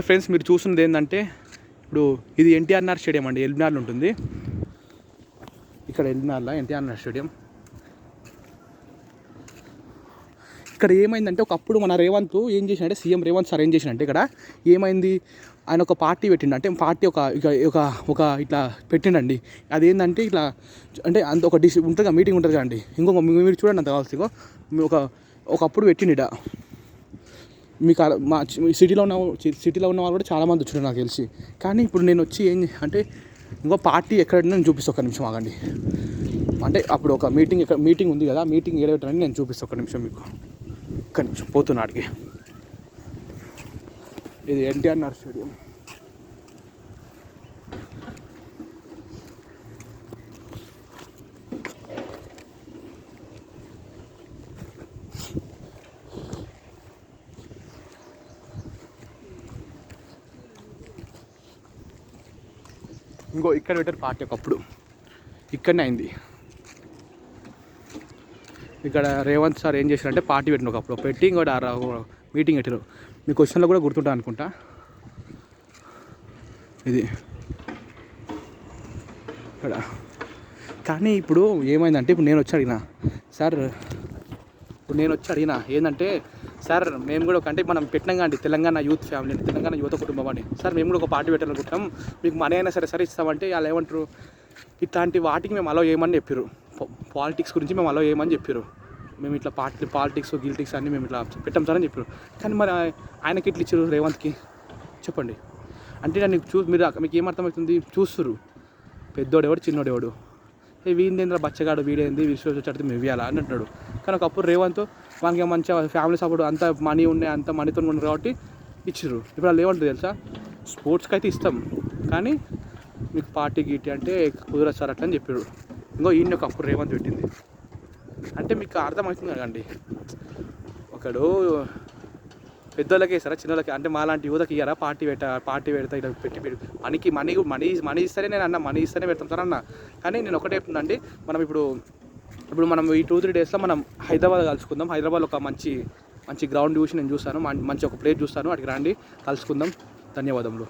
Friends మీరు చూస్తున్నది ఏంటంటే ఇప్పుడు ఇది ఎన్టీఆర్ స్టేడియం అండి, ఎల్బీనగర్లో ఉంటుంది. ఇక్కడ ఎల్బీనగర్లో ఎన్టీఆర్ స్టేడియం. ఇక్కడ ఏమైందంటే ఒకప్పుడు మన రేవంత్ ఏం చేసినంటే, సీఎం రేవంత్ సార్ ఏం చేసినంటే ఇక్కడ ఏమైంది, ఆయన ఒక పార్టీ పెట్టిండు. అంటే పార్టీ ఒక ఇట్లా పెట్టిండండి. అదేంటంటే ఇట్లా అంటే అంత ఒక ఉంటుంది, మీటింగ్ ఉంటుంది కదండి. ఇంకొక మీరు చూడండి అంత కావాల్సి ఒకప్పుడు పెట్టిండ. మీకు మా సిటీలో ఉన్న వాళ్ళు కూడా చాలామంది వచ్చారు నాకు తెలిసి. కానీ ఇప్పుడు నేను వచ్చి ఏం అంటే ఇంకో పార్టీ ఎక్కడ నేను చూపిస్తాను, ఒక నిమిషం ఆగండి. అంటే అప్పుడు ఒక మీటింగ్ ఉంది కదా, మీటింగ్ ఏడ పెట్టారని నేను చూపిస్తాను, ఒక నిమిషం మీకు. ఒక్క నిమిషం పోతున్నాడికి. ఇది ఎన్టీఆర్ స్టేడియం. ఇంకో ఇక్కడ పెట్టారు పార్టీ, ఒకప్పుడు ఇక్కడనే అయింది. ఇక్కడ రేవంత్ సార్ ఏం చేశారంటే పార్టీ పెట్టిన ఒకప్పుడు పెట్టి ఇంకోటి మీటింగ్ పెట్టారు. మీ క్వశ్చన్లో కూడా గుర్తుంటా అనుకుంటా. ఇది ఇక్కడ. కానీ ఇప్పుడు ఏమైందంటే, ఇప్పుడు నేను వచ్చి అడిగిన ఏంటంటే, సార్ మేము కూడా అంటే మనం పెట్టినాం కానీ తెలంగాణ యూత్ ఫ్యామిలీ, తెలంగాణ యువత కుటుంబం అని, సార్ మేము కూడా ఒక పార్టీ పెట్టాలనుకుంటాం, మీకు మనీ అయినా సరే ఇస్తామంటే వాళ్ళు ఏమంటారు, ఇట్లాంటి వాటికి మేము అలౌ చేయమని చెప్పారు. పాలిటిక్స్ గురించి మేము అలౌ చేయమని చెప్పారు. మేము ఇట్లా పాలిటిక్స్ గిల్టిక్స్ అన్నీ మేము ఇట్లా పెట్టాం సార్ అని చెప్పారు. కానీ మరి ఆయనకి ఇట్లా ఇచ్చారు రేవంత్కి చెప్పండి. అంటే నన్ను మీకు ఏమర్థమవుతుంది, చూస్తురు పెద్దోడెవడు చిన్నోడెవడు, వీందేంద్ర బచ్చగాడు, వీడేంది విశ్వచడితే మేము ఇవ్వాలా అని అంటున్నాడు. కానీ ఒకప్పుడు రేవంత్ మనకి మంచిగా ఫ్యామిలీ సపోర్ట్ అంత మనీ ఉన్నాయి, అంత మనీతో ఉన్నాయి కాబట్టి ఇచ్చిర్రు. ఇప్పుడు వాళ్ళు ఏమంటారు తెలుసా, స్పోర్ట్స్కి అయితే ఇస్తాం కానీ మీకు పార్టీ గీటీ అంటే కుదరదు సార్ అట్లా అని చెప్పాడు. ఇంకో ఈయన ఒకప్పుడు రేవంత్ పెట్టింది. అంటే మీకు అర్థమవుతుంది కదండి, ఒకడు పెద్దోళ్ళకి ఇస్తారా చిన్నోళ్ళకి, అంటే మాలాంటి యువతకి ఇయ్యారా పార్టీ పెడతా ఇట్లా పెట్టి మనీ ఇస్తేనే నేను అన్న, మనీ ఇస్తేనే పెడతాం సార్ అన్న. కానీ నేను ఒకటే చెప్తున్నాండి, మనం ఇప్పుడు మనం ఈ 2-3 డేస్లో మనం హైదరాబాద్ కలుసుకుందాం. హైదరాబాద్లో ఒక మంచి గ్రౌండ్ చూసి నేను చూస్తాను, మంచి ఒక ప్లేస్ చూస్తాను, అక్కడికి రండి కలుసుకుందాం. ధన్యవాదములు.